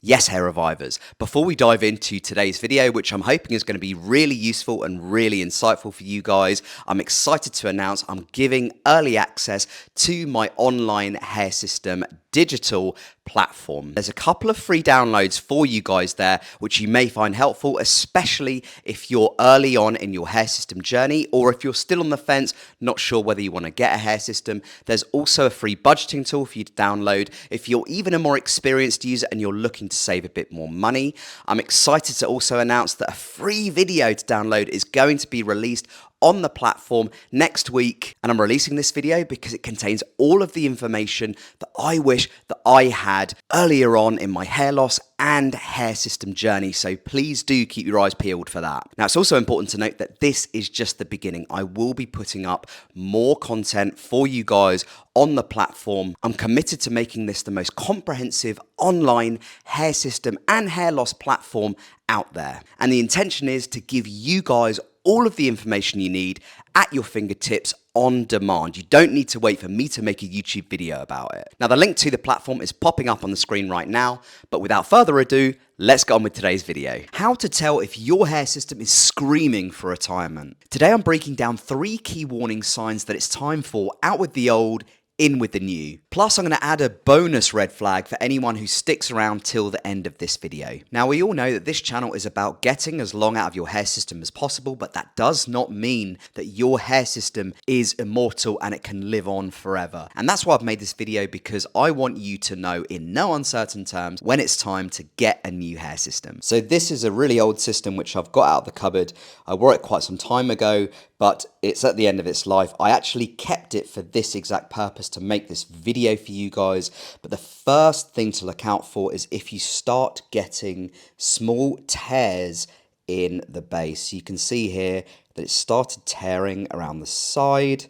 Yes, hair revivers. Before we dive into today's video, which I'm hoping is going to be really useful and really insightful for you guys, I'm excited to announce I'm giving early access to my online hair system digital platform. There's a couple of free downloads for you guys there, which you may find helpful, especially if you're early on in your hair system journey, or if you're still on the fence, not sure whether you want to get a hair system. There's also a free budgeting tool for you to download. If you're even a more experienced user and you're looking to save a bit more money, I'm excited to also announce that a free video to download is going to be released on the platform next week. And I'm releasing this video because it contains all of the information that I wish that I had earlier on in my hair loss and hair system journey. So please do keep your eyes peeled for that. Now, it's also important to note that this is just the beginning. I will be putting up more content for you guys on the platform. I'm committed to making this the most comprehensive online hair system and hair loss platform out there. And the intention is to give you guys all of the information you need at your fingertips on demand. You don't need to wait for me to make a YouTube video about it. Now, the link to the platform is popping up on the screen right now, but without further ado, let's get on with today's video. How to tell if your hair system is screaming for retirement. Today, I'm breaking down 3 key warning signs that it's time for out with the old, in with the new. Plus, I'm going to add a bonus red flag for anyone who sticks around till the end of this video. Now, we all know that this channel is about getting as long out of your hair system as possible, but that does not mean that your hair system is immortal and it can live on forever. And that's why I've made this video, because I want you to know in no uncertain terms when it's time to get a new hair system. So this is a really old system which I've got out of the cupboard. I wore it quite some time ago, but it's at the end of its life. I actually kept it for this exact purpose, to make this video for you guys. But the first thing to look out for is if you start getting small tears in the base. You can see here that it started tearing around the side.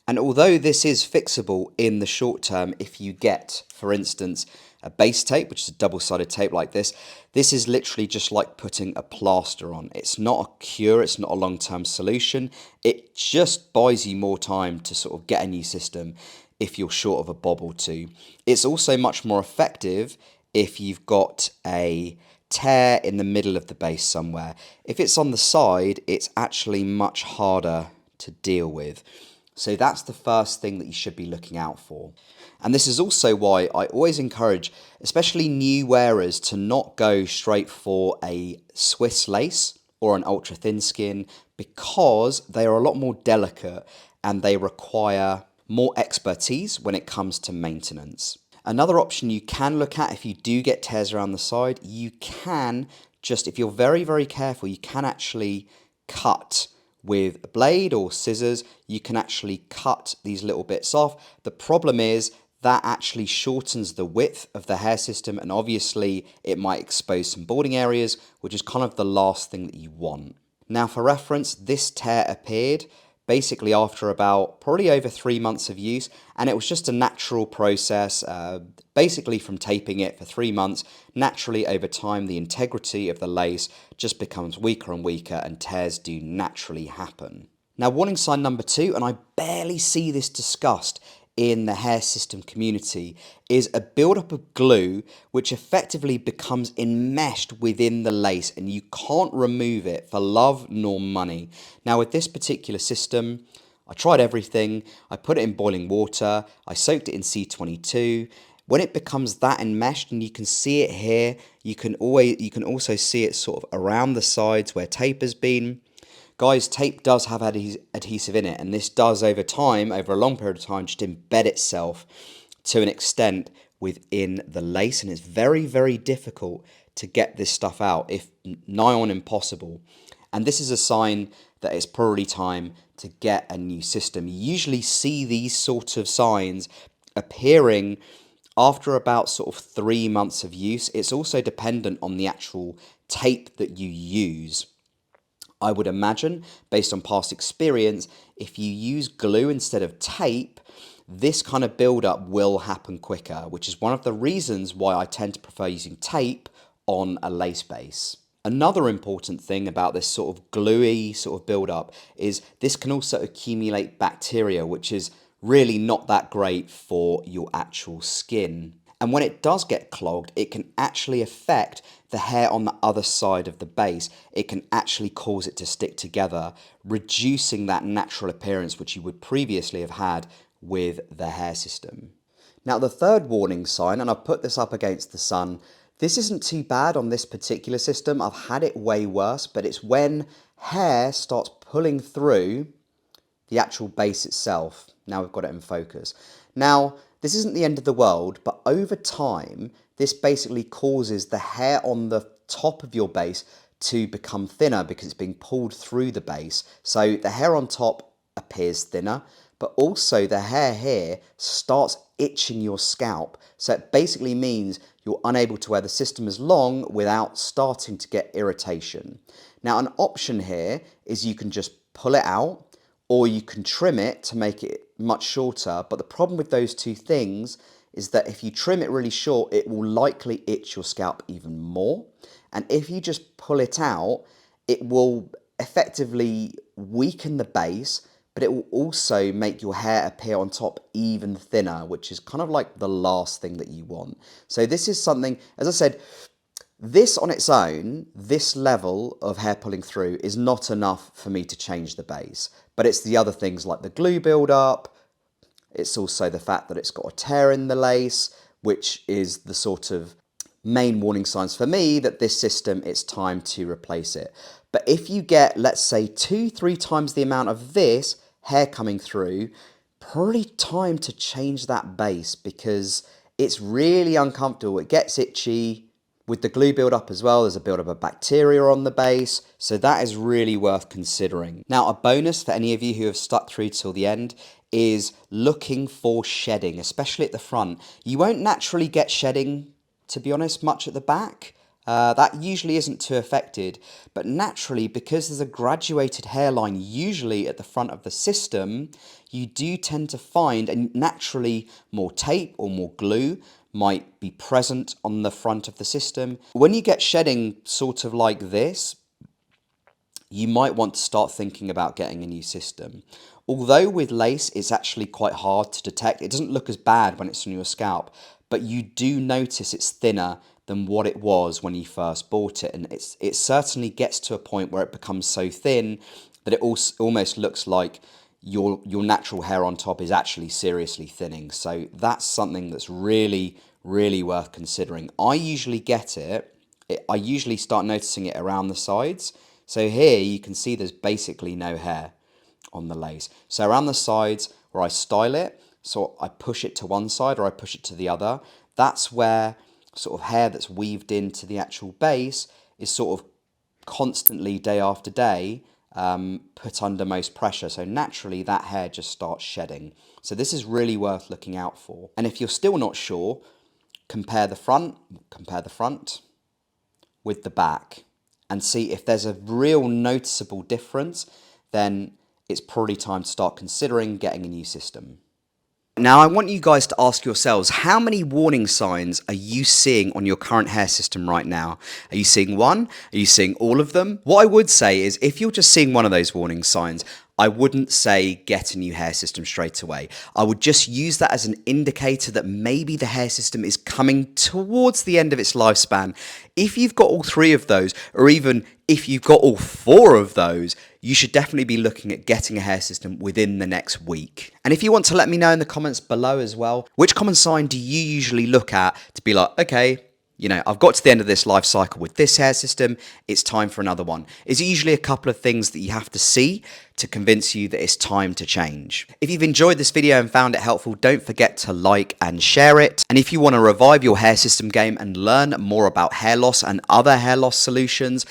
And although this is fixable in the short term, if you get, for instance, a base tape, which is a double-sided tape like this is literally just like putting a plaster on. It's not a cure, it's not a long-term solution. It just buys you more time to sort of get a new system if you're short of a bob or two. It's also much more effective if you've got a tear in the middle of the base somewhere. If it's on the side, it's actually much harder to deal with. So that's the first thing that you should be looking out for. And this is also why I always encourage, especially new wearers, to not go straight for a Swiss lace or an ultra thin skin, because they are a lot more delicate and they require more expertise when it comes to maintenance. Another option you can look at if you do get tears around the side, you can just, if you're very, very careful, you can actually cut with a blade or scissors. You can actually cut these little bits off. The problem is that actually shortens the width of the hair system, and obviously it might expose some balding areas, which is kind of the last thing that you want. Now, for reference, this tear appeared basically after about probably over 3 months of use, and it was just a natural process, basically from taping it for 3 months. Naturally, over time, the integrity of the lace just becomes weaker and weaker, and tears do naturally happen. Now, warning sign number 2, and I barely see this discussed in the hair system community, is a buildup of glue which effectively becomes enmeshed within the lace, and you can't remove it for love nor money. Now, with this particular system, I tried everything. I put it in boiling water, I soaked it in C22. When it becomes that enmeshed, and you can see it here, you can also see it sort of around the sides where tape has been. Guys, tape does have adhesive in it, and this does over time, over a long period of time, just embed itself to an extent within the lace, and it's very, very difficult to get this stuff out, if nigh on impossible. And this is a sign that it's probably time to get a new system. You usually see these sort of signs appearing after about sort of 3 months of use. It's also dependent on the actual tape that you use. I would imagine, based on past experience, if you use glue instead of tape, this kind of build-up will happen quicker, which is one of the reasons why I tend to prefer using tape on a lace base. Another important thing about this sort of gluey sort of build-up is this can also accumulate bacteria, which is really not that great for your actual skin. And when it does get clogged, it can actually affect the hair on the other side of the base. It can actually cause it to stick together, reducing that natural appearance which you would previously have had with the hair system. Now, the third warning sign, and I've put this up against the sun, this isn't too bad on this particular system. I've had it way worse, but it's when hair starts pulling through the actual base itself. Now we've got it in focus. Now, this isn't the end of the world, but over time, this basically causes the hair on the top of your base to become thinner because it's being pulled through the base. So the hair on top appears thinner, but also the hair here starts itching your scalp. So it basically means you're unable to wear the system as long without starting to get irritation. Now, an option here is you can just pull it out, or you can trim it to make it much shorter. But the problem with those two things is that if you trim it really short, it will likely itch your scalp even more. And if you just pull it out, it will effectively weaken the base, but it will also make your hair appear on top even thinner, which is kind of like the last thing that you want. So this is something, as I said, this on its own, this level of hair pulling through is not enough for me to change the base. But it's the other things like the glue build-up. It's also the fact that it's got a tear in the lace, which is the sort of main warning signs for me that this system, it's time to replace it. But if you get, let's say, 2-3 times the amount of this hair coming through, probably time to change that base because it's really uncomfortable. It gets itchy. With the glue build-up as well, there's a build-up of bacteria on the base, so that is really worth considering. Now, a bonus for any of you who have stuck through till the end is looking for shedding, especially at the front. You won't naturally get shedding, to be honest, much at the back. That usually isn't too affected, but naturally, because there's a graduated hairline usually at the front of the system, you do tend to find, and naturally more tape or more glue might be present on the front of the system. When you get shedding sort of like this, you might want to start thinking about getting a new system. Although with lace, it's actually quite hard to detect. It doesn't look as bad when it's on your scalp, but you do notice it's thinner than what it was when you first bought it. And it certainly gets to a point where it becomes so thin that it almost looks like your natural hair on top is actually seriously thinning. So that's something that's really, really worth considering. I usually I usually start noticing it around the sides. So here you can see there's basically no hair on the lace. So around the sides where I style it, so I push it to one side or I push it to the other, that's where sort of hair that's weaved into the actual base is sort of constantly day after day put under most pressure. So naturally that hair just starts shedding. So this is really worth looking out for. And if you're still not sure, compare the front with the back and see if there's a real noticeable difference, then it's probably time to start considering getting a new system. Now, I want you guys to ask yourselves, how many warning signs are you seeing on your current hair system right now? Are you seeing one? Are you seeing all of them? What I would say is if you're just seeing one of those warning signs, I wouldn't say get a new hair system straight away. I would just use that as an indicator that maybe the hair system is coming towards the end of its lifespan. If you've got all three of those, or even if you've got all four of those, you should definitely be looking at getting a hair system within the next week. And if you want to let me know in the comments below as well, which common sign do you usually look at to be like, okay, you know, I've got to the end of this life cycle with this hair system, it's time for another one. Is it usually a couple of things that you have to see to convince you that it's time to change? If you've enjoyed this video and found it helpful, don't forget to like and share it. And if you want to revive your hair system game and learn more about hair loss and other hair loss solutions,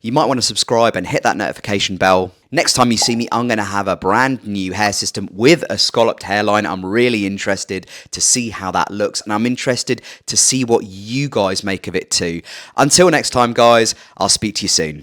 you might want to subscribe and hit that notification bell. Next time you see me, I'm going to have a brand new hair system with a scalloped hairline. I'm really interested to see how that looks, and I'm interested to see what you guys make of it too. Until next time, guys, I'll speak to you soon.